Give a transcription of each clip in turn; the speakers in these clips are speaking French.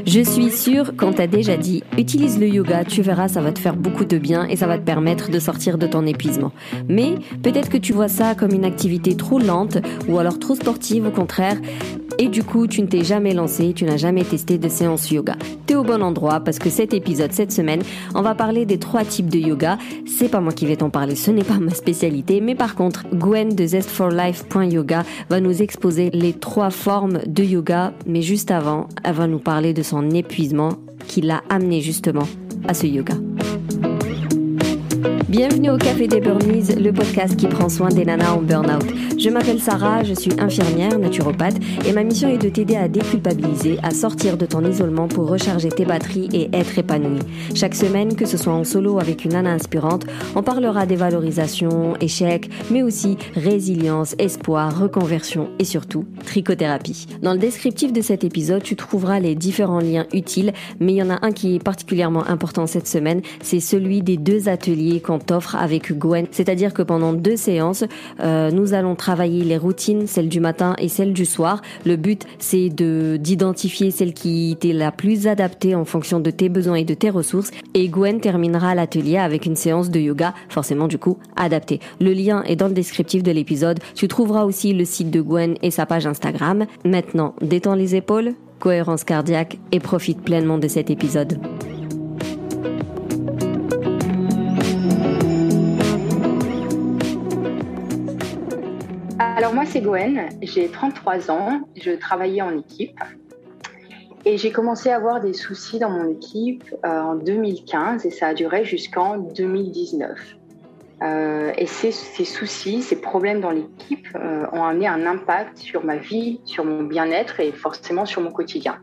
Je suis sûre qu'on t'a déjà dit, utilise le yoga, tu verras, ça va te faire beaucoup de bien et ça va te permettre de sortir de ton épuisement. Mais peut-être que tu vois ça comme une activité trop lente ou alors trop sportive au contraire. Et du coup, tu ne t'es jamais lancé, tu n'as jamais testé de séance yoga. T'es au bon endroit parce que cet épisode, cette semaine, on va parler des 3 types de yoga. C'est pas moi qui vais t'en parler, ce n'est pas ma spécialité. Mais par contre, Gwen de zestforlife.yoga va nous exposer les 3 formes de yoga. Mais juste avant, elle va nous parler de son épuisement qui l'a amené justement à ce yoga. Bienvenue au Café des Burnies, le podcast qui prend soin des nanas en burn-out. Je m'appelle Sarah, je suis infirmière, naturopathe et ma mission est de t'aider à déculpabiliser, à sortir de ton isolement pour recharger tes batteries et être épanouie. Chaque semaine, que ce soit en solo avec une nana inspirante, on parlera des valorisations, échecs, mais aussi résilience, espoir, reconversion et surtout trichothérapie. Dans le descriptif de cet épisode, tu trouveras les différents liens utiles, mais il y en a un qui est particulièrement important cette semaine, c'est celui des 2 ateliers qu'on t'offre avec Gwen. C'est-à-dire que pendant 2 séances, nous allons travailler les routines, celle du matin et celle du soir. Le but, c'est d'identifier celle qui t'est la plus adaptée en fonction de tes besoins et de tes ressources. Et Gwen terminera l'atelier avec une séance de yoga, forcément du coup adaptée. Le lien est dans le descriptif de l'épisode. Tu trouveras aussi le site de Gwen et sa page Instagram. Maintenant, détends les épaules, cohérence cardiaque et profite pleinement de cet épisode. Alors moi c'est Gwen, j'ai 33 ans, je travaillais en équipe et j'ai commencé à avoir des soucis dans mon équipe en 2015 et ça a duré jusqu'en 2019. Et ces soucis, ces problèmes dans l'équipe ont amené un impact sur ma vie, sur mon bien-être et forcément sur mon quotidien.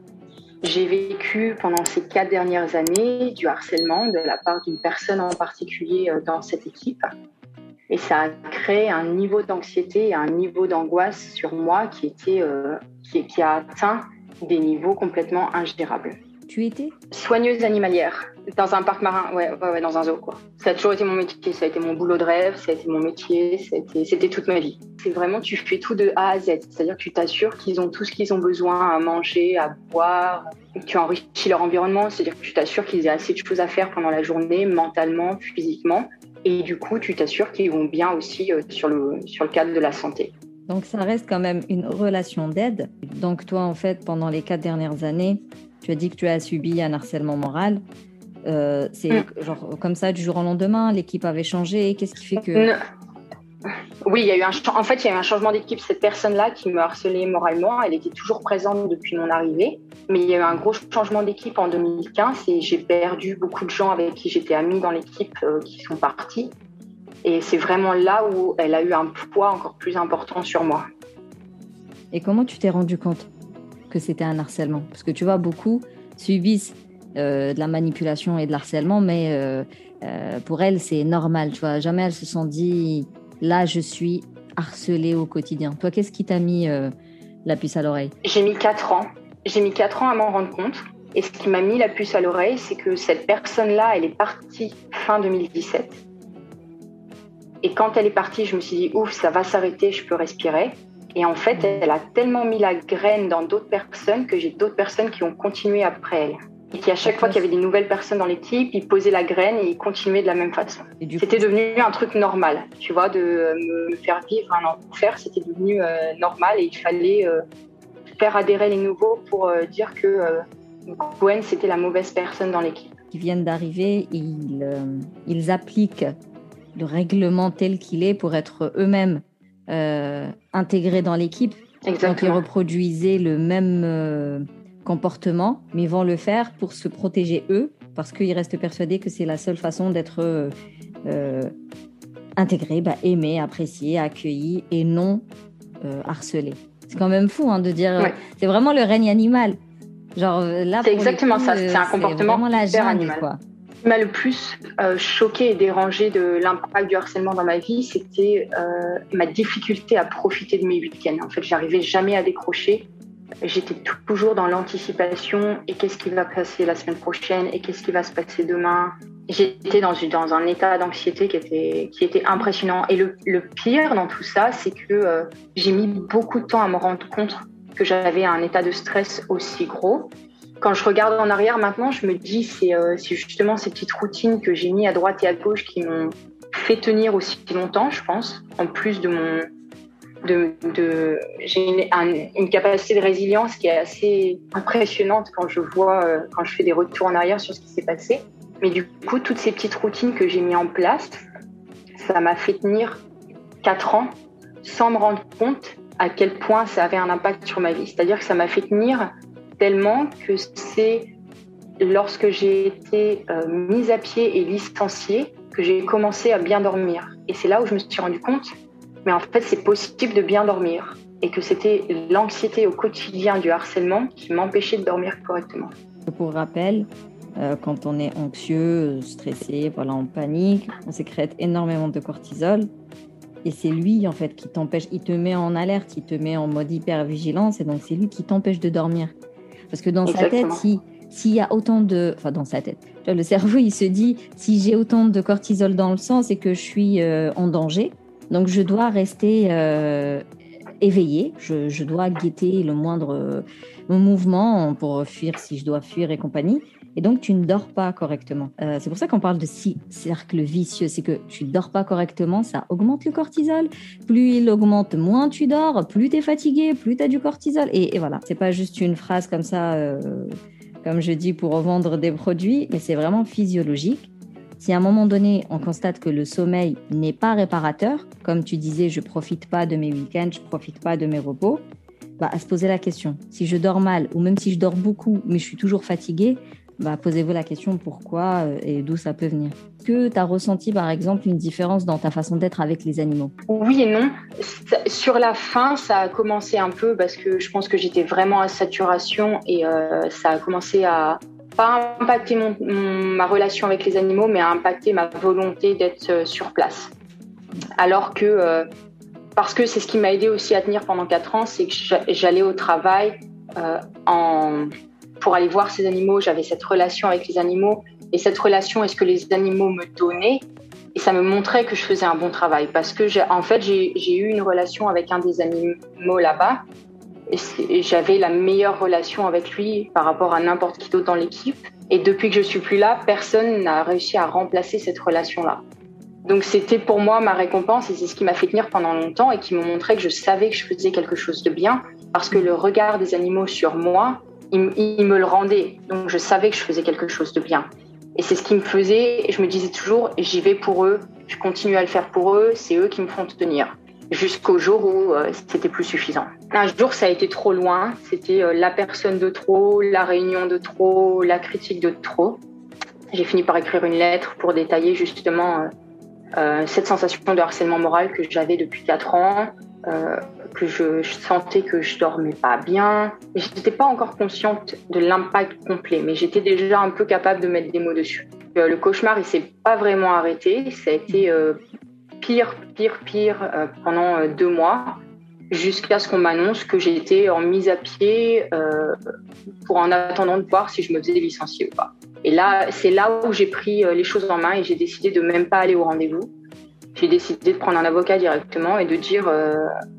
J'ai vécu pendant ces 4 dernières années du harcèlement de la part d'une personne en particulier dans cette équipe. Et ça a créé un niveau d'anxiété et un niveau d'angoisse sur moi qui a atteint des niveaux complètement ingérables. Tu étais soigneuse animalière dans un parc marin, ouais, dans un zoo, quoi. Ça a toujours été mon métier, ça a été mon boulot de rêve, ça a été mon métier, c'était toute ma vie. C'est vraiment, tu fais tout de A à Z, c'est-à-dire que tu t'assures qu'ils ont tout ce qu'ils ont besoin à manger, à boire. Tu enrichis leur environnement, c'est-à-dire que tu t'assures qu'ils aient assez de choses à faire pendant la journée, mentalement, physiquement. Et du coup, tu t'assures qu'ils vont bien aussi sur le cadre de la santé. Donc, ça reste quand même une relation d'aide. Donc, toi, en fait, pendant les 4 dernières années, tu as dit que tu as subi un harcèlement moral. Genre comme ça, du jour au lendemain, l'équipe avait changé. Qu'est-ce qui fait que... Oui, il y a eu un changement d'équipe. Cette personne-là qui me harcelait moralement, elle était toujours présente depuis mon arrivée. Mais il y a eu un gros changement d'équipe en 2015 et j'ai perdu beaucoup de gens avec qui j'étais amie dans l'équipe qui sont partis. Et c'est vraiment là où elle a eu un poids encore plus important sur moi. Et comment tu t'es rendu compte que c'était un harcèlement ? Parce que tu vois, beaucoup subissent de la manipulation et de l'harcèlement, mais pour elle, c'est normal. Tu vois, jamais elles se sont dit... Là, je suis harcelée au quotidien. Toi, qu'est-ce qui t'a mis la puce à l'oreille ? J'ai mis 4 ans. J'ai mis 4 ans à m'en rendre compte. Et ce qui m'a mis la puce à l'oreille, c'est que cette personne-là, elle est partie fin 2017. Et quand elle est partie, je me suis dit, ouf, ça va s'arrêter, je peux respirer. Et en fait, elle a tellement mis la graine dans d'autres personnes que j'ai d'autres personnes qui ont continué après elle. Et qui, à chaque fois qu'il y avait des nouvelles personnes dans l'équipe, ils posaient la graine et ils continuaient de la même façon. C'était devenu un truc normal, tu vois, de me faire vivre un enfer, c'était devenu normal et il fallait faire adhérer les nouveaux pour dire que Gwen, c'était la mauvaise personne dans l'équipe. Qui viennent d'arriver, ils appliquent le règlement tel qu'il est pour être eux-mêmes intégrés dans l'équipe. Exactement. Donc, ils reproduisaient le même... comportement, mais ils vont le faire pour se protéger eux, parce qu'ils restent persuadés que c'est la seule façon d'être intégré, aimé, apprécié, accueilli et non harcelé. C'est quand même fou de dire, c'est vraiment le règne animal. Genre, là, c'est exactement ça, c'est un comportement hyper animal. Quoi. Ce qui m'a le plus choqué et dérangé de l'impact du harcèlement dans ma vie, c'était ma difficulté à profiter de mes week-ends. En fait, j'arrivais jamais à décrocher. J'étais toujours dans l'anticipation et qu'est-ce qui va passer la semaine prochaine et qu'est-ce qui va se passer demain. J'étais dans un état d'anxiété qui était impressionnant. Et le pire dans tout ça, c'est que j'ai mis beaucoup de temps à me rendre compte que j'avais un état de stress aussi gros. quand je regarde en arrière maintenant, je me dis c'est justement ces petites routines que j'ai mis à droite et à gauche qui m'ont fait tenir aussi longtemps, je pense. En plus de j'ai une capacité de résilience qui est assez impressionnante quand je fais des retours en arrière sur ce qui s'est passé. Mais du coup, toutes ces petites routines que j'ai mis en place, ça m'a fait tenir 4 ans sans me rendre compte à quel point ça avait un impact sur ma vie. C'est-à-dire que ça m'a fait tenir tellement que c'est lorsque j'ai été mise à pied et licenciée que j'ai commencé à bien dormir. Et c'est là où je me suis rendu compte, mais en fait, c'est possible de bien dormir. Et que c'était l'anxiété au quotidien du harcèlement qui m'empêchait de dormir correctement. Pour rappel, quand on est anxieux, stressé, voilà, en panique, on sécrète énormément de cortisol. Et c'est lui, en fait, qui t'empêche. Il te met en alerte, il te met en mode hypervigilance. Et donc, c'est lui qui t'empêche de dormir. Parce que dans Exactement. sa tête, s'il y a autant de... Enfin, dans sa tête. Le cerveau, il se dit, si j'ai autant de cortisol dans le sang, c'est que je suis en danger. Donc, je dois rester éveillée. Je dois guetter le moindre mouvement pour fuir si je dois fuir et compagnie. Et donc, tu ne dors pas correctement. C'est pour ça qu'on parle de cercle vicieux. C'est que tu ne dors pas correctement, ça augmente le cortisol. Plus il augmente, moins tu dors. Plus tu es fatigué, plus tu as du cortisol. Et voilà, ce n'est pas juste une phrase comme ça, comme je dis, pour vendre des produits, mais c'est vraiment physiologique. Si à un moment donné, on constate que le sommeil n'est pas réparateur, comme tu disais, je ne profite pas de mes week-ends, je ne profite pas de mes repos, à se poser la question. Si je dors mal, ou même si je dors beaucoup, mais je suis toujours fatiguée, posez-vous la question pourquoi et d'où ça peut venir. Est-ce que tu as ressenti, par exemple, une différence dans ta façon d'être avec les animaux ? Oui et non. Sur la fin, ça a commencé un peu parce que je pense que j'étais vraiment à saturation et ça a commencé à pas impacter ma relation avec les animaux, mais à impacter ma volonté d'être sur place. Alors que, parce que c'est ce qui m'a aidé aussi à tenir pendant 4 ans, c'est que j'allais au travail pour aller voir ces animaux. J'avais cette relation avec les animaux et cette relation est ce que les animaux me donnaient. Et ça me montrait que je faisais un bon travail parce que j'ai eu une relation avec un des animaux là-bas. Et j'avais la meilleure relation avec lui par rapport à n'importe qui d'autre dans l'équipe. Et depuis que je suis plus là, personne n'a réussi à remplacer cette relation-là. Donc c'était pour moi ma récompense et c'est ce qui m'a fait tenir pendant longtemps et qui me montrait que je savais que je faisais quelque chose de bien parce que le regard des animaux sur moi, il me le rendait. Donc je savais que je faisais quelque chose de bien. Et c'est ce qui me faisait, et je me disais toujours, j'y vais pour eux, je continue à le faire pour eux, c'est eux qui me font tenir. Jusqu'au jour où c'était plus suffisant. Un jour, ça a été trop loin. C'était la personne de trop, la réunion de trop, la critique de trop. J'ai fini par écrire une lettre pour détailler justement cette sensation de harcèlement moral que j'avais depuis 4 ans, que je sentais que je dormais pas bien. Je n'étais pas encore consciente de l'impact complet, mais j'étais déjà un peu capable de mettre des mots dessus. Le cauchemar, il s'est pas vraiment arrêté. Ça a été pire pendant 2 mois, jusqu'à ce qu'on m'annonce que j'ai été en mise à pied en attendant de voir si je me faisais licencier ou pas. Et là, c'est là où j'ai pris les choses en main et j'ai décidé de même pas aller au rendez-vous. J'ai décidé de prendre un avocat directement et de dire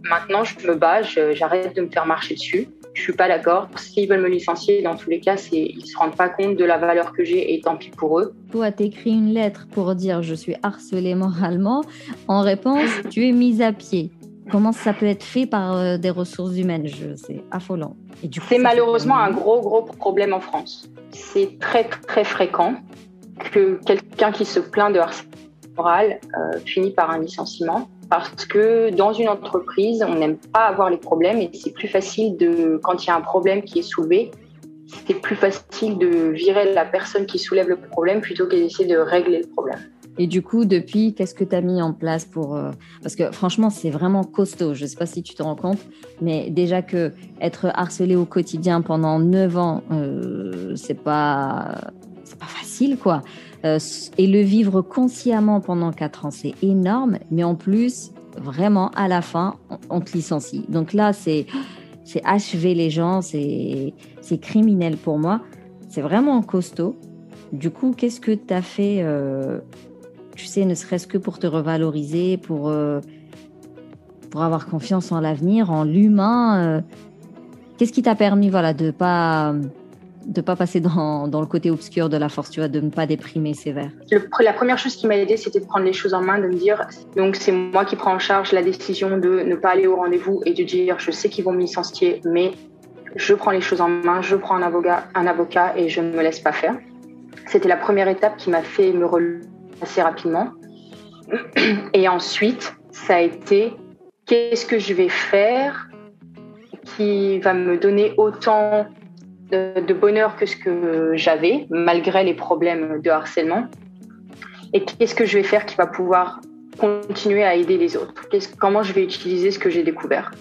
maintenant je me bats, j'arrête de me faire marcher dessus. Je suis pas d'accord. S'ils veulent me licencier, dans tous les cas, ils se rendent pas compte de la valeur que j'ai et tant pis pour eux. Toi, t'écris une lettre pour dire je suis harcelée moralement. En réponse, tu es mise à pied. Comment ça peut être fait par des ressources humaines ? C'est affolant. Et du coup, c'est malheureusement un gros problème en France. C'est très très fréquent que quelqu'un qui se plaint de harcèlement moral finit par un licenciement. Parce que dans une entreprise, on n'aime pas avoir les problèmes et c'est plus facile quand il y a un problème qui est soulevé, c'est plus facile de virer la personne qui soulève le problème plutôt que d'essayer de régler le problème. Et du coup, depuis, qu'est-ce que tu as mis en place pour... Parce que franchement, c'est vraiment costaud. Je ne sais pas si tu te rends compte, mais déjà que être harcelé au quotidien pendant 9 ans, c'est pas facile, quoi. Et le vivre consciemment pendant 4 ans, c'est énorme. Mais en plus, vraiment, à la fin, on te licencie. Donc là, c'est achever les gens, c'est criminel pour moi. C'est vraiment costaud. Du coup, qu'est-ce que tu as fait tu sais, ne serait-ce que pour te revaloriser, pour avoir confiance en l'avenir, en l'humain. Qu'est-ce qui t'a permis de pas pas passer dans le côté obscur de la force, tu vois, de ne pas déprimer sévère. La première chose qui m'a aidée, c'était de prendre les choses en main, de me dire, donc c'est moi qui prends en charge la décision de ne pas aller au rendez-vous et de dire, je sais qu'ils vont me licencier, mais je prends les choses en main, je prends un avocat et je ne me laisse pas faire. C'était la première étape qui m'a fait me relever assez rapidement. Et ensuite, ça a été, qu'est-ce que je vais faire qui va me donner autant de bonheur que ce que j'avais, malgré les problèmes de harcèlement. Et qu'est-ce que je vais faire qui va pouvoir continuer à aider les autres? Comment je vais utiliser ce que j'ai découvert?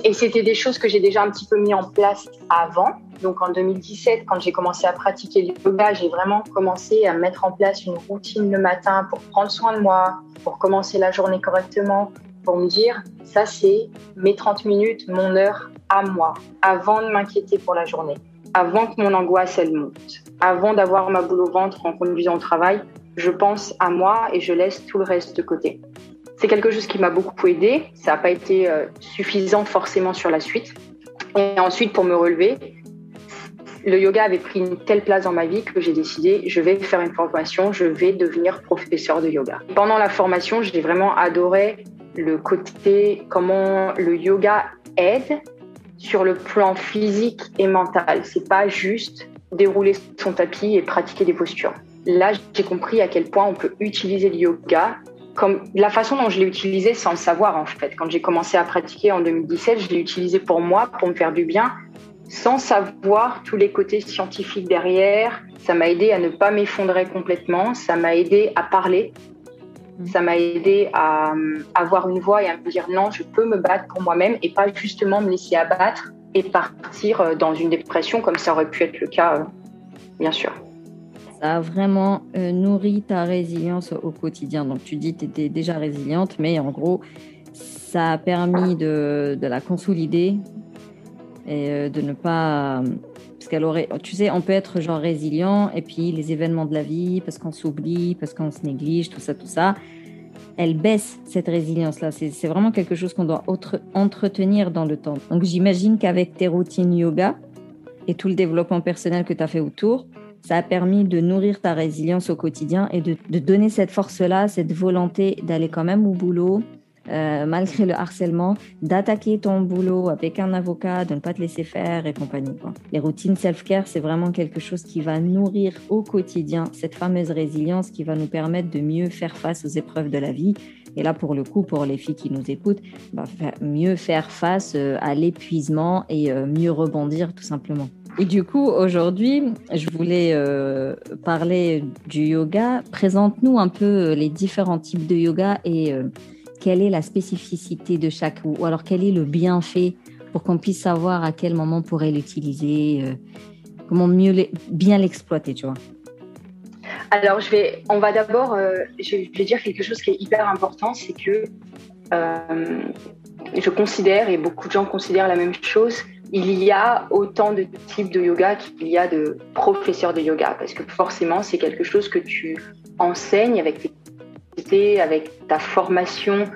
Et c'était des choses que j'ai déjà un petit peu mis en place avant. Donc en 2017, quand j'ai commencé à pratiquer le yoga, j'ai vraiment commencé à mettre en place une routine le matin pour prendre soin de moi, pour commencer la journée correctement, pour me dire, ça c'est mes 30 minutes, mon heure à moi, avant de m'inquiéter pour la journée, avant que mon angoisse elle monte, avant d'avoir ma boule au ventre en conduisant au travail, je pense à moi et je laisse tout le reste de côté. C'est quelque chose qui m'a beaucoup aidée. Ça n'a pas été suffisant forcément sur la suite. Et ensuite, pour me relever, le yoga avait pris une telle place dans ma vie que j'ai décidé, je vais faire une formation, je vais devenir professeur de yoga. Pendant la formation, j'ai vraiment adoré le côté, comment le yoga aide sur le plan physique et mental. C'est pas juste dérouler son tapis et pratiquer des postures. Là, j'ai compris à quel point on peut utiliser le yoga comme la façon dont je l'ai utilisé sans le savoir en fait. Quand j'ai commencé à pratiquer en 2017, je l'ai utilisé pour moi, pour me faire du bien, sans savoir tous les côtés scientifiques derrière. Ça m'a aidé à ne pas m'effondrer complètement, ça m'a aidé à parler, ça m'a aidé à avoir une voix et à me dire non, je peux me battre pour moi-même et pas justement me laisser abattre et partir dans une dépression comme ça aurait pu être le cas, bien sûr. Ça a vraiment nourri ta résilience au quotidien. Donc, tu dis que tu étais déjà résiliente, mais en gros, ça a permis de la consolider et de ne pas... Parce qu'elle aurait... Tu sais, on peut être genre résilient et puis les événements de la vie, parce qu'on s'oublie, parce qu'on se néglige, tout ça, elle baisse cette résilience-là. C'est vraiment quelque chose qu'on doit entretenir dans le temps. Donc, j'imagine qu'avec tes routines yoga et tout le développement personnel que tu as fait autour, ça a permis de nourrir ta résilience au quotidien et de donner cette force-là, cette volonté d'aller quand même au boulot, malgré le harcèlement, d'attaquer ton boulot avec un avocat, de ne pas te laisser faire et compagnie, quoi. Les routines self-care, c'est vraiment quelque chose qui va nourrir au quotidien cette fameuse résilience qui va nous permettre de mieux faire face aux épreuves de la vie. Et là, pour le coup, pour les filles qui nous écoutent, mieux faire face à l'épuisement et mieux rebondir tout simplement. Et du coup, aujourd'hui, je voulais parler du yoga. Présente-nous un peu les différents types de yoga et quelle est la spécificité de chaque, ou alors quel est le bienfait pour qu'on puisse savoir à quel moment on pourrait l'utiliser, comment bien l'exploiter, tu vois. Alors, on va d'abord, je vais dire quelque chose qui est hyper important, c'est que je considère, et beaucoup de gens considèrent la même chose, il y a autant de types de yoga qu'il y a de professeurs de yoga, parce que forcément, c'est quelque chose que tu enseignes avec ta formation.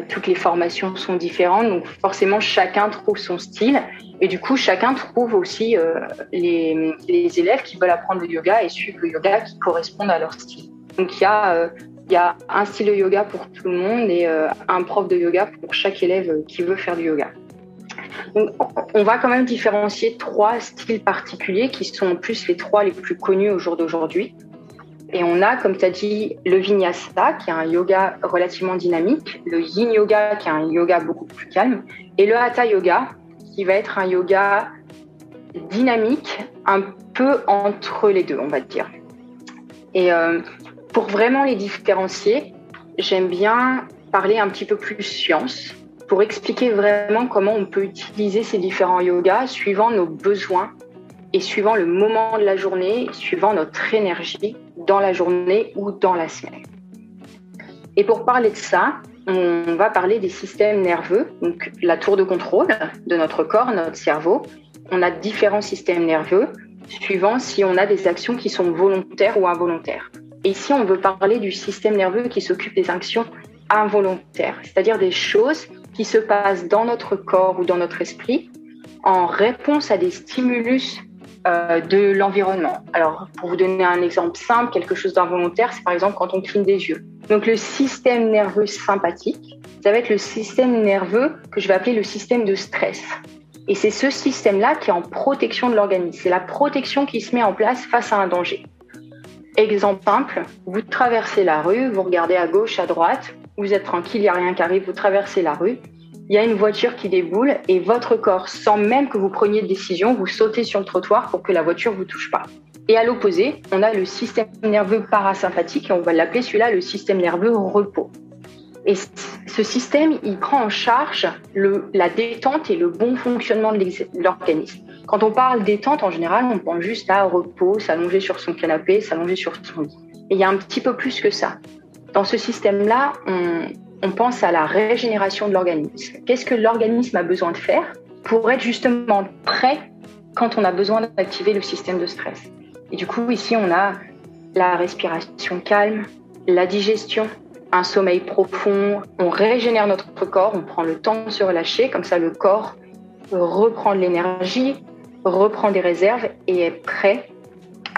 Toutes les formations sont différentes, donc forcément, chacun trouve son style. Et du coup, chacun trouve aussi les élèves qui veulent apprendre le yoga et suivre le yoga qui correspondent à leur style. Donc, il y a un style de yoga pour tout le monde et un prof de yoga pour chaque élève qui veut faire du yoga. Donc, on va quand même différencier 3 styles particuliers qui sont en plus les 3 les plus connus au jour d'aujourd'hui. Et on a, comme tu as dit, le Vinyasa, qui est un yoga relativement dynamique, le Yin Yoga, qui est un yoga beaucoup plus calme, et le Hatha Yoga, qui va être un yoga dynamique, un peu entre les deux, on va dire. Et pour vraiment les différencier, j'aime bien parler un petit peu plus science, pour expliquer vraiment comment on peut utiliser ces différents yogas suivant nos besoins et suivant le moment de la journée, suivant notre énergie dans la journée ou dans la semaine. Et pour parler de ça, on va parler des systèmes nerveux, donc la tour de contrôle de notre corps, notre cerveau. On a différents systèmes nerveux suivant si on a des actions qui sont volontaires ou involontaires. Et ici, on veut parler du système nerveux qui s'occupe des actions involontaires, c'est-à-dire des choses qui se passent dans notre corps ou dans notre esprit en réponse à des stimulus de l'environnement. Alors, pour vous donner un exemple simple, quelque chose d'involontaire, c'est par exemple quand on cligne des yeux. Donc, le système nerveux sympathique, ça va être le système nerveux que je vais appeler le système de stress. Et c'est ce système-là qui est en protection de l'organisme. C'est la protection qui se met en place face à un danger. Exemple simple, vous traversez la rue, vous regardez à gauche, à droite, vous êtes tranquille, il n'y a rien qui arrive, vous traversez la rue, il y a une voiture qui déboule et votre corps, sans même que vous preniez de décision, vous sautez sur le trottoir pour que la voiture ne vous touche pas. Et à l'opposé, on a le système nerveux parasympathique, et on va l'appeler celui-là le système nerveux repos. Et ce système, il prend en charge la détente et le bon fonctionnement de l'organisme. Quand on parle détente, en général, on pense juste à repos, s'allonger sur son canapé, s'allonger sur son lit. Et il y a un petit peu plus que ça. Dans ce système-là, on pense à la régénération de l'organisme. Qu'est-ce que l'organisme a besoin de faire pour être justement prêt quand on a besoin d'activer le système de stress? Et du coup, ici, on a la respiration calme, la digestion, un sommeil profond, on régénère notre corps, on prend le temps de se relâcher, comme ça le corps reprend de l'énergie, reprend des réserves et est prêt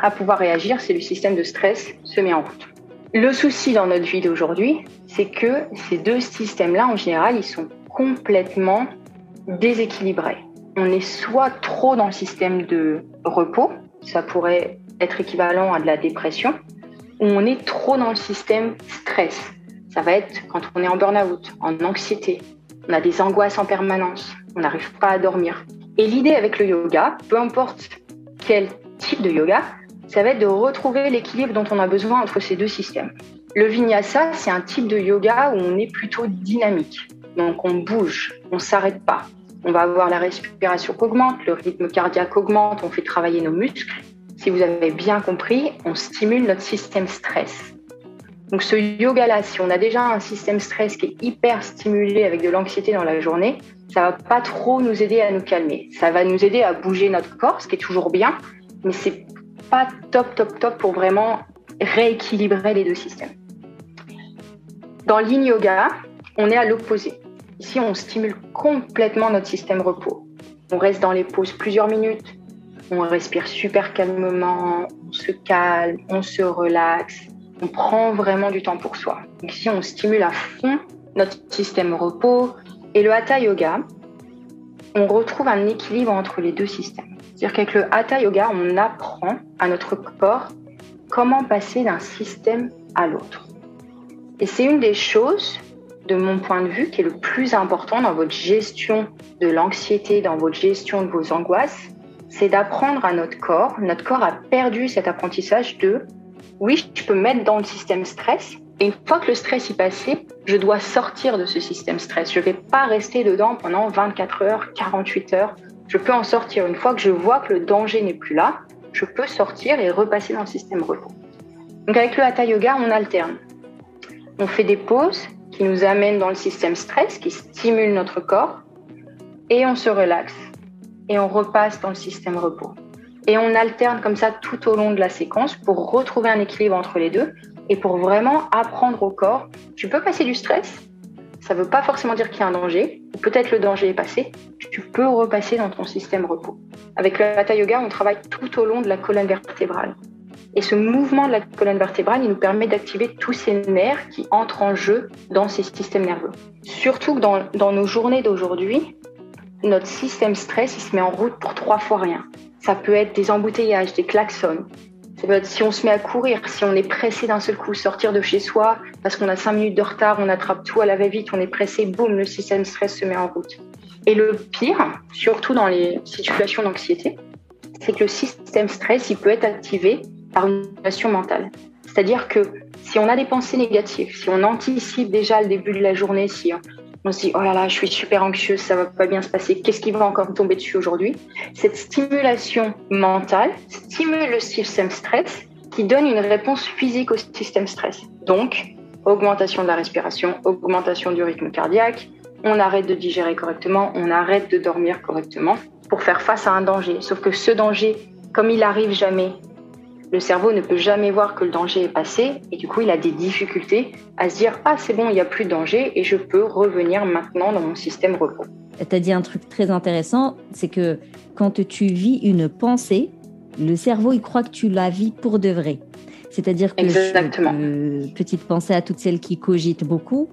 à pouvoir réagir si le système de stress se met en route. Le souci dans notre vie d'aujourd'hui, c'est que ces deux systèmes-là, en général, ils sont complètement déséquilibrés. On est soit trop dans le système de repos, ça pourrait être équivalent à de la dépression, ou on est trop dans le système stress. Ça va être quand on est en burn-out, en anxiété, on a des angoisses en permanence, on n'arrive pas à dormir. Et l'idée avec le yoga, peu importe quel type de yoga, ça va être de retrouver l'équilibre dont on a besoin entre ces deux systèmes. Le vinyasa, c'est un type de yoga où on est plutôt dynamique. Donc on bouge, on ne s'arrête pas. On va avoir la respiration qui augmente, le rythme cardiaque augmente, on fait travailler nos muscles. Si vous avez bien compris, on stimule notre système stress. Donc ce yoga-là, si on a déjà un système stress qui est hyper stimulé avec de l'anxiété dans la journée, ça va pas trop nous aider à nous calmer. Ça va nous aider à bouger notre corps, ce qui est toujours bien, mais c'est pas top pour vraiment rééquilibrer les deux systèmes. Dans l'yin yoga, on est à l'opposé. Ici, on stimule complètement notre système repos. On reste dans les pauses plusieurs minutes, on respire super calmement, on se calme, on se relaxe. On prend vraiment du temps pour soi. Donc ici, on stimule à fond notre système repos. Et le Hatha Yoga, on retrouve un équilibre entre les deux systèmes. C'est-à-dire qu'avec le Hatha Yoga, on apprend à notre corps comment passer d'un système à l'autre. Et c'est une des choses, de mon point de vue, qui est le plus important dans votre gestion de l'anxiété, dans votre gestion de vos angoisses, c'est d'apprendre à notre corps. Notre corps a perdu cet apprentissage de oui, je peux me mettre dans le système stress et une fois que le stress est passé, je dois sortir de ce système stress. Je ne vais pas rester dedans pendant 24 heures, 48 heures. Je peux en sortir. Une fois que je vois que le danger n'est plus là, je peux sortir et repasser dans le système repos. Donc avec le Hatha Yoga, on alterne. On fait des pauses qui nous amènent dans le système stress, qui stimulent notre corps et on se relaxe et on repasse dans le système repos. Et on alterne comme ça tout au long de la séquence pour retrouver un équilibre entre les deux et pour vraiment apprendre au corps, tu peux passer du stress, ça ne veut pas forcément dire qu'il y a un danger, ou peut-être le danger est passé, tu peux repasser dans ton système repos. Avec le Hatha Yoga, on travaille tout au long de la colonne vertébrale. Et ce mouvement de la colonne vertébrale, il nous permet d'activer tous ces nerfs qui entrent en jeu dans ces systèmes nerveux. Surtout que dans nos journées d'aujourd'hui, notre système stress, il se met en route pour 3 fois rien. Ça peut être des embouteillages, des klaxons. Ça peut être si on se met à courir, si on est pressé d'un seul coup, sortir de chez soi, parce qu'on a 5 minutes de retard, on attrape tout à la va-vite, on est pressé, boum, le système stress se met en route. Et le pire, surtout dans les situations d'anxiété, c'est que le système stress, il peut être activé par une situation mentale. C'est-à-dire que si on a des pensées négatives, si on anticipe déjà le début de la journée, si on se dit « Oh là là, je suis super anxieuse, ça va pas bien se passer, qu'est-ce qui va encore me tomber dessus aujourd'hui ?» Cette stimulation mentale stimule le système stress qui donne une réponse physique au système stress. Donc, augmentation de la respiration, augmentation du rythme cardiaque, on arrête de digérer correctement, on arrête de dormir correctement pour faire face à un danger. Sauf que ce danger, comme il arrive jamais, le cerveau ne peut jamais voir que le danger est passé et du coup, il a des difficultés à se dire « Ah, c'est bon, il n'y a plus de danger et je peux revenir maintenant dans mon système repos. » Tu as dit un truc très intéressant, c'est que quand tu vis une pensée, le cerveau, il croit que tu la vis pour de vrai. C'est-à-dire que, petite pensée à toutes celles qui cogitent beaucoup,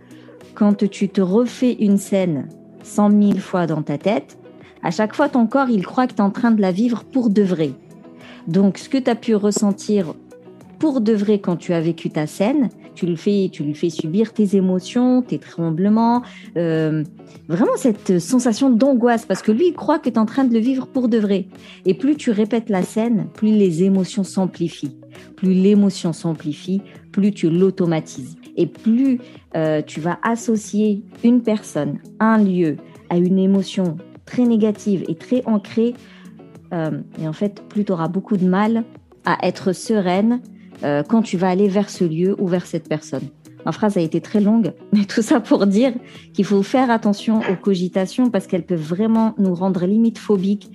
quand tu te refais une scène 100 000 fois dans ta tête, à chaque fois, ton corps, il croit que tu es en train de la vivre pour de vrai. Donc, ce que tu as pu ressentir pour de vrai quand tu as vécu ta scène, tu lui fais subir tes émotions, tes tremblements, vraiment cette sensation d'angoisse, parce que lui, il croit que tu es en train de le vivre pour de vrai. Et plus tu répètes la scène, plus les émotions s'amplifient. Plus l'émotion s'amplifie, plus tu l'automatises. Et plus tu vas associer une personne, un lieu, à une émotion très négative et très ancrée, et en fait, plus tu auras beaucoup de mal à être sereine quand tu vas aller vers ce lieu ou vers cette personne. Ma phrase a été très longue, mais tout ça pour dire qu'il faut faire attention aux cogitations parce qu'elles peuvent vraiment nous rendre limite phobiques.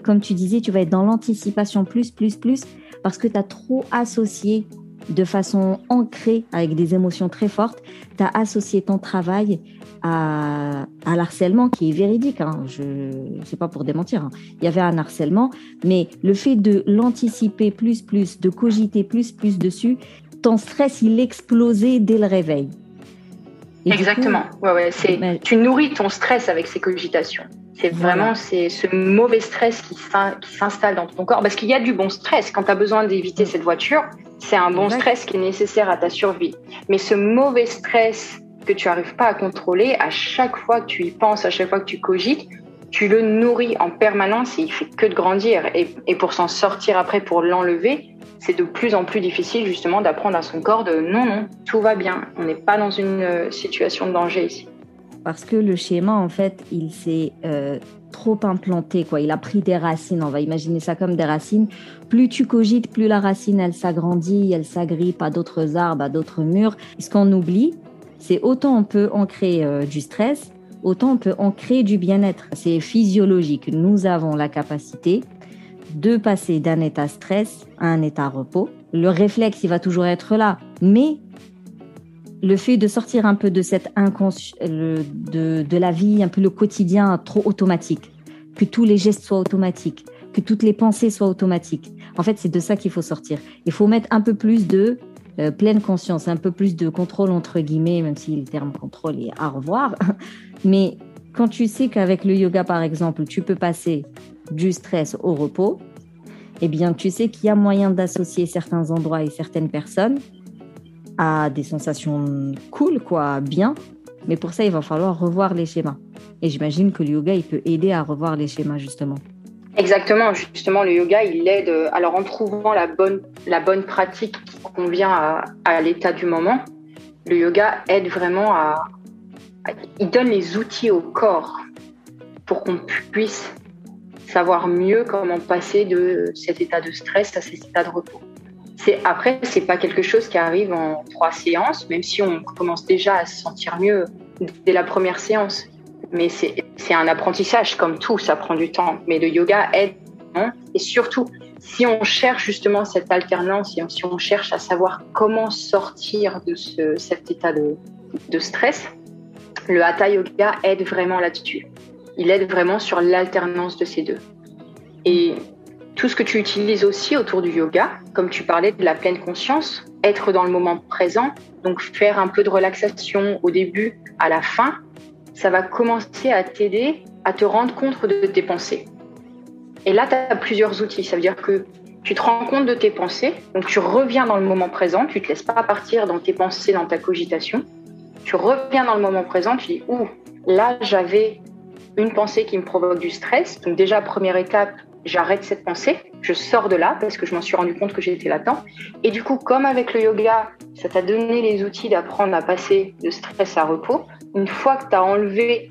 Comme tu disais, tu vas être dans l'anticipation plus, parce que tu as trop associé de façon ancrée, avec des émotions très fortes, tu as associé ton travail à l'harcèlement qui est véridique. C'est pas pour démentir. Il y avait un harcèlement, mais le fait de l'anticiper plus, de cogiter plus dessus, ton stress, il explosait dès le réveil. Et exactement. Tu nourris ton stress avec ces cogitations. C'est ce mauvais stress qui s'installe dans ton corps. Parce qu'il y a du bon stress. Quand tu as besoin d'éviter cette voiture, c'est un bon stress qui est nécessaire à ta survie. Mais ce mauvais stress que tu n'arrives pas à contrôler, à chaque fois que tu y penses, à chaque fois que tu cogites, tu le nourris en permanence et il fait que de grandir. Et pour s'en sortir après, pour l'enlever, c'est de plus en plus difficile justement d'apprendre à son corps de non, tout va bien. On n'est pas dans une situation de danger ici. Parce que le schéma, en fait, il s'est trop implanté, quoi. Il a pris des racines, on va imaginer ça comme des racines. Plus tu cogites, plus la racine, elle s'agrandit, elle s'agrippe à d'autres arbres, à d'autres murs. Et ce qu'on oublie, c'est autant on peut ancrer du stress, autant on peut ancrer du bien-être. C'est physiologique. Nous avons la capacité de passer d'un état stress à un état repos. Le réflexe, il va toujours être là, mais le fait de sortir un peu de cette de la vie, un peu le quotidien trop automatique, que tous les gestes soient automatiques, que toutes les pensées soient automatiques. En fait, c'est de ça qu'il faut sortir. Il faut mettre un peu plus de pleine conscience, un peu plus de contrôle entre guillemets, même si le terme contrôle est à revoir. Mais quand tu sais qu'avec le yoga, par exemple, tu peux passer du stress au repos, eh bien, tu sais qu'il y a moyen d'associer certains endroits et certaines personnes à des sensations cool, quoi, bien. Mais pour ça, il va falloir revoir les schémas. Et j'imagine que le yoga, il peut aider à revoir les schémas, justement. Exactement. Justement, le yoga, il aide, alors en trouvant la bonne pratique qui convient à l'état du moment, le yoga aide vraiment il donne les outils au corps pour qu'on puisse savoir mieux comment passer de cet état de stress à cet état de repos. Après, c'est pas quelque chose qui arrive en 3 séances, même si on commence déjà à se sentir mieux dès la première séance. Mais c'est un apprentissage, comme tout, ça prend du temps. Mais le yoga aide, et surtout, si on cherche justement cette alternance, et si on cherche à savoir comment sortir de cet état de stress, le Hatha Yoga aide vraiment là-dessus. Il aide vraiment sur l'alternance de ces deux. Et tout ce que tu utilises aussi autour du yoga, comme tu parlais de la pleine conscience, être dans le moment présent, donc faire un peu de relaxation au début, à la fin, ça va commencer à t'aider à te rendre compte de tes pensées. Et là, tu as plusieurs outils. Ça veut dire que tu te rends compte de tes pensées, donc tu reviens dans le moment présent, tu ne te laisses pas partir dans tes pensées, dans ta cogitation. Tu reviens dans le moment présent, tu dis « là, j'avais une pensée qui me provoque du stress. » Donc déjà, première étape, j'arrête cette pensée, je sors de là parce que je m'en suis rendu compte que j'étais latent. Et du coup, comme avec le yoga, ça t'a donné les outils d'apprendre à passer de stress à repos. Une fois que tu as enlevé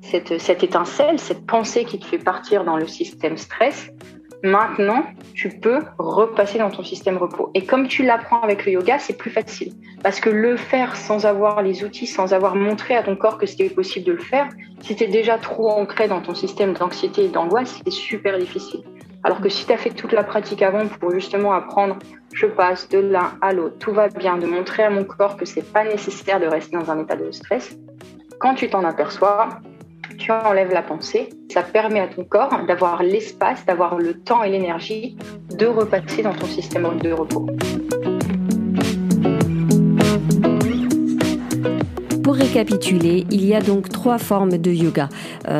cette étincelle, cette pensée qui te fait partir dans le système stress, maintenant, tu peux repasser dans ton système repos. Et comme tu l'apprends avec le yoga, c'est plus facile. Parce que le faire sans avoir les outils, sans avoir montré à ton corps que c'était possible de le faire, si tu es déjà trop ancré dans ton système d'anxiété et d'angoisse, c'est super difficile. Alors que si tu as fait toute la pratique avant pour justement apprendre, je passe de l'un à l'autre, tout va bien, de montrer à mon corps que c'est pas nécessaire de rester dans un état de stress, quand tu t'en aperçois, tu enlèves la pensée, ça permet à ton corps d'avoir l'espace, d'avoir le temps et l'énergie de repasser dans ton système de repos. Pour récapituler, il y a donc 3 formes de yoga.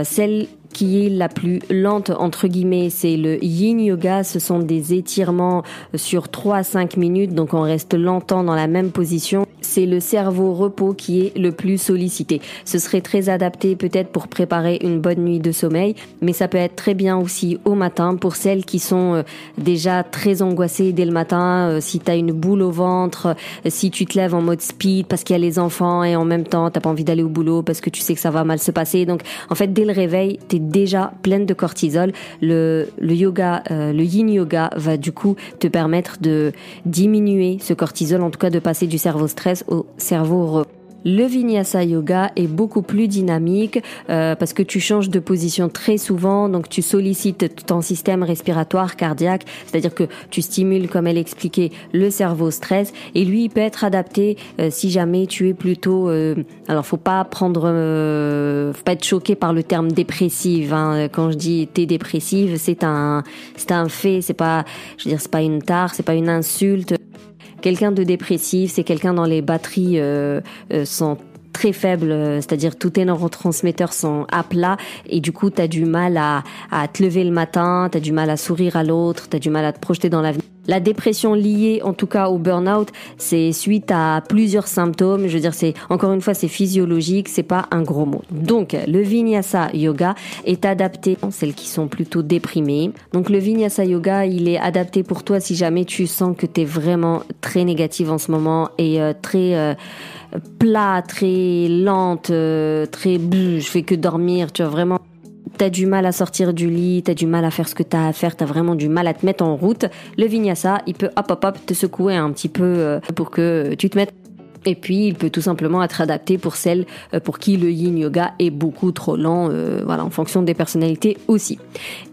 Celle qui est la plus lente, entre guillemets, c'est le yin yoga. Ce sont des étirements sur 3 à 5 minutes, donc on reste longtemps dans la même position. C'est le cerveau repos qui est le plus sollicité. Ce serait très adapté peut-être pour préparer une bonne nuit de sommeil, mais ça peut être très bien aussi au matin pour celles qui sont déjà très angoissées dès le matin. Si tu as une boule au ventre, si tu te lèves en mode speed parce qu'il y a les enfants et en même temps t'as pas envie d'aller au boulot parce que tu sais que ça va mal se passer. Donc en fait dès le réveil, t'es déjà pleine de cortisol. Le yoga, le yin yoga va du coup te permettre de diminuer ce cortisol, en tout cas de passer du cerveau stress au cerveau repos. Le Vinyasa Yoga est beaucoup plus dynamique parce que tu changes de position très souvent, donc tu sollicites ton système respiratoire cardiaque, c'est-à-dire que tu stimules, comme elle expliquait, le cerveau stress, et lui il peut être adapté si jamais tu es plutôt alors faut pas être choqué par le terme dépressive, hein. Quand je dis t'es dépressive, c'est un fait, c'est pas une tare, c'est pas une insulte. Quelqu'un de dépressif, c'est quelqu'un dont les batteries sont très faibles, c'est-à-dire tous tes neurotransmetteurs sont à plat et du coup t'as du mal à te lever le matin, t'as du mal à sourire à l'autre, t'as du mal à te projeter dans l'avenir. La dépression liée, en tout cas au burn-out, c'est suite à plusieurs symptômes. Je veux dire, encore une fois, c'est physiologique, c'est pas un gros mot. Donc, le Vinyasa Yoga est adapté pour celles qui sont plutôt déprimées. Donc, le Vinyasa Yoga, il est adapté pour toi si jamais tu sens que t'es vraiment très négative en ce moment et très plat, très lente, très je fais que dormir, tu vois, vraiment. T'as du mal à sortir du lit, t'as du mal à faire ce que t'as à faire, t'as vraiment du mal à te mettre en route. Le Vinyasa, il peut te secouer un petit peu pour que tu te mettes. Et puis, il peut tout simplement être adapté pour celles pour qui le yin yoga est beaucoup trop lent, en fonction des personnalités aussi.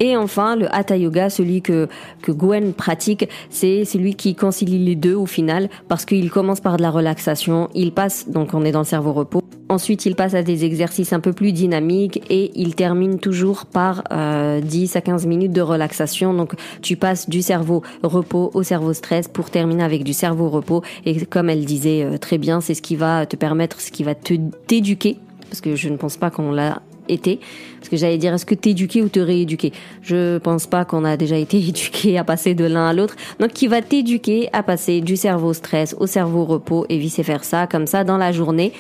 Et enfin, le hatha yoga, celui que Gwen pratique, c'est celui qui concilie les deux au final, parce qu'il commence par de la relaxation, il passe, donc on est dans le cerveau repos. Ensuite, il passe à des exercices un peu plus dynamiques et il termine toujours par 10 à 15 minutes de relaxation. Donc, tu passes du cerveau repos au cerveau stress pour terminer avec du cerveau repos. Et comme elle disait très bien, c'est ce qui va te permettre, ce qui va t'éduquer, parce que je ne pense pas qu'on l'a été, parce que j'allais dire est-ce que t'éduquer ou te rééduquer, je pense pas qu'on a déjà été éduqué à passer de l'un à l'autre, donc qui va t'éduquer à passer du cerveau stress au cerveau repos et vice versa, comme ça dans la journée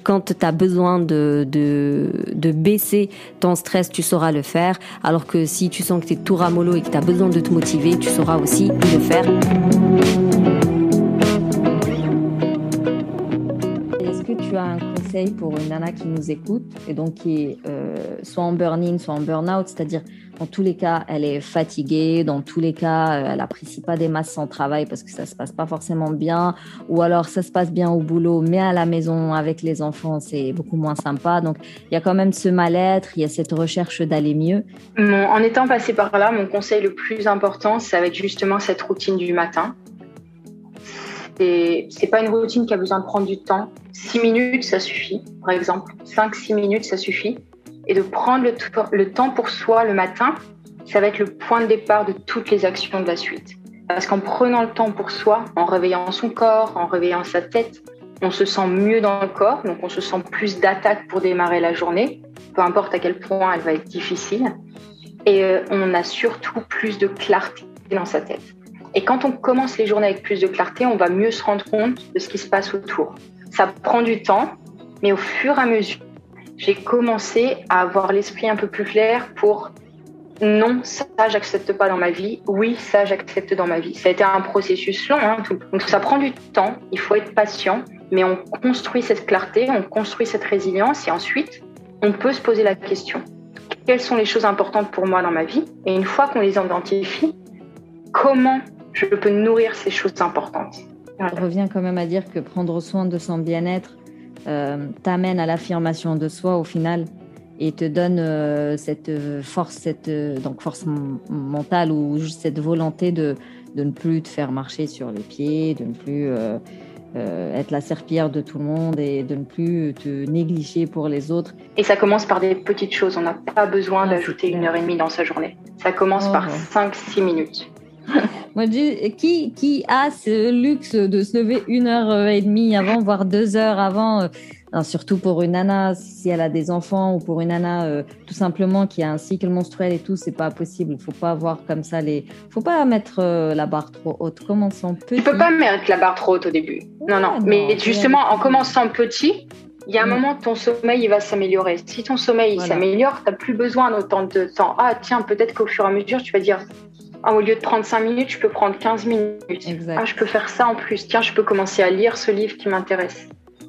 quand t'as besoin de baisser ton stress, tu sauras le faire, alors que si tu sens que t'es tout ramollo et que t'as besoin de te motiver, tu sauras aussi le faire. Tu as un conseil pour une nana qui nous écoute et donc qui est soit en burn-in, soit en burn-out, c'est-à-dire dans tous les cas, elle est fatiguée, dans tous les cas, elle n'apprécie pas des masses son travail parce que ça se passe pas forcément bien, ou alors ça se passe bien au boulot, mais à la maison avec les enfants, c'est beaucoup moins sympa. Donc, il y a quand même ce mal-être, il y a cette recherche d'aller mieux. En étant passée par là, mon conseil le plus important, ça va être justement cette routine du matin. C'est pas une routine qui a besoin de prendre du temps. 6 minutes, ça suffit, par exemple. 5-6 minutes, ça suffit. Et de prendre le temps pour soi le matin, ça va être le point de départ de toutes les actions de la suite. Parce qu'en prenant le temps pour soi, en réveillant son corps, en réveillant sa tête, on se sent mieux dans le corps, donc on se sent plus d'attaque pour démarrer la journée, peu importe à quel point elle va être difficile. Et on a surtout plus de clarté dans sa tête. Et quand on commence les journées avec plus de clarté, on va mieux se rendre compte de ce qui se passe autour. Ça prend du temps, mais au fur et à mesure, j'ai commencé à avoir l'esprit un peu plus clair pour non, ça j'accepte pas dans ma vie, oui, ça j'accepte dans ma vie. Ça a été un processus long, donc ça prend du temps, il faut être patient, mais on construit cette clarté, on construit cette résilience et ensuite, on peut se poser la question. Quelles sont les choses importantes pour moi dans ma vie? Et une fois qu'on les identifie, comment je peux nourrir ces choses importantes? Voilà. Je reviens quand même à dire que prendre soin de son bien-être t'amène à l'affirmation de soi au final et te donne cette force, force mentale ou juste cette volonté de ne plus te faire marcher sur les pieds, de ne plus être la serpillière de tout le monde et de ne plus te négliger pour les autres. Et ça commence par des petites choses. On n'a pas besoin d'ajouter 1h30 dans sa journée. Ça commence par 5-6 minutes. Moi, je dis, qui a ce luxe de se lever 1h30 avant, voire 2 heures avant non, surtout pour une nana, si elle a des enfants, ou pour une nana tout simplement qui a un cycle menstruel et tout, c'est pas possible. Il faut pas avoir comme ça faut pas mettre la barre trop haute. Commençons petit. Tu peux pas mettre la barre trop haute au début. Ouais, non. Mais justement, en commençant petit, il y a un moment, ton sommeil il va s'améliorer. Si ton sommeil s'améliore, tu n'as plus besoin d'autant de temps. Ah tiens, peut-être qu'au fur et à mesure, tu vas dire, au lieu de prendre 5 minutes, je peux prendre 15 minutes. Exact. Ah, je peux faire ça en plus. Tiens, je peux commencer à lire ce livre qui m'intéresse.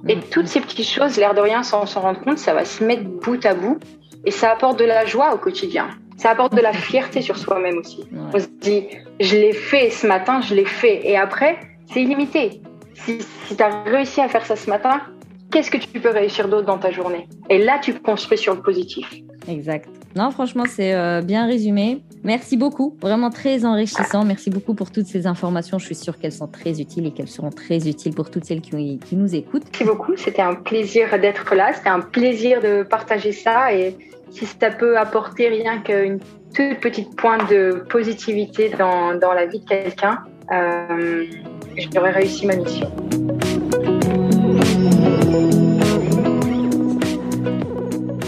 Et toutes ces petites choses, l'air de rien, sans s'en rendre compte, ça va se mettre bout à bout. Et ça apporte de la joie au quotidien. Ça apporte de la fierté sur soi-même aussi. On se dit, je l'ai fait ce matin, je l'ai fait. Et après, c'est illimité. Si tu as réussi à faire ça ce matin, qu'est-ce que tu peux réussir d'autre dans ta journée? Et là, tu construis sur le positif. Exact. Non, franchement, c'est bien résumé. Merci beaucoup. Vraiment très enrichissant. Merci beaucoup pour toutes ces informations. Je suis sûre qu'elles sont très utiles et qu'elles seront très utiles pour toutes celles qui nous écoutent. Merci beaucoup. C'était un plaisir d'être là. C'était un plaisir de partager ça. Et si ça peut apporter rien qu'une toute petite pointe de positivité dans la vie de quelqu'un, j'aurais réussi ma mission.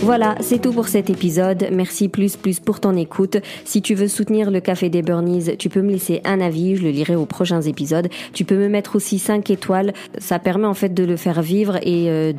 Voilà, c'est tout pour cet épisode. Merci plus pour ton écoute. Si tu veux soutenir le Café des Burnies, tu peux me laisser un avis, je le lirai aux prochains épisodes. Tu peux me mettre aussi 5 étoiles. Ça permet en fait de le faire vivre et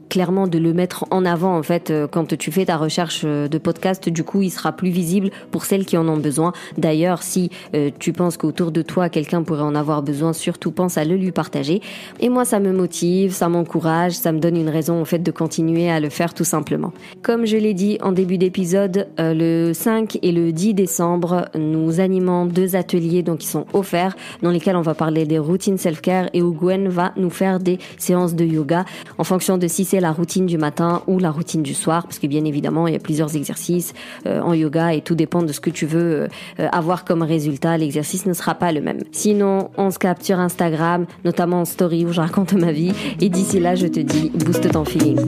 clairement de le mettre en avant en fait quand tu fais ta recherche de podcast. Du coup, il sera plus visible pour celles qui en ont besoin. D'ailleurs, si tu penses qu'autour de toi, quelqu'un pourrait en avoir besoin, surtout pense à le lui partager. Et moi, ça me motive, ça m'encourage, ça me donne une raison en fait de continuer à le faire tout simplement. Comme je l'ai dit en début d'épisode, le 5 et le 10 décembre, nous animons 2 ateliers donc qui sont offerts, dans lesquels on va parler des routines self-care et où Gwen va nous faire des séances de yoga en fonction de si c'est la routine du matin ou la routine du soir, parce que bien évidemment, il y a plusieurs exercices en yoga et tout dépend de ce que tu veux avoir comme résultat. L'exercice ne sera pas le même. Sinon, on se capte sur Instagram, notamment en story où je raconte ma vie. Et d'ici là, je te dis, booste ton feeling.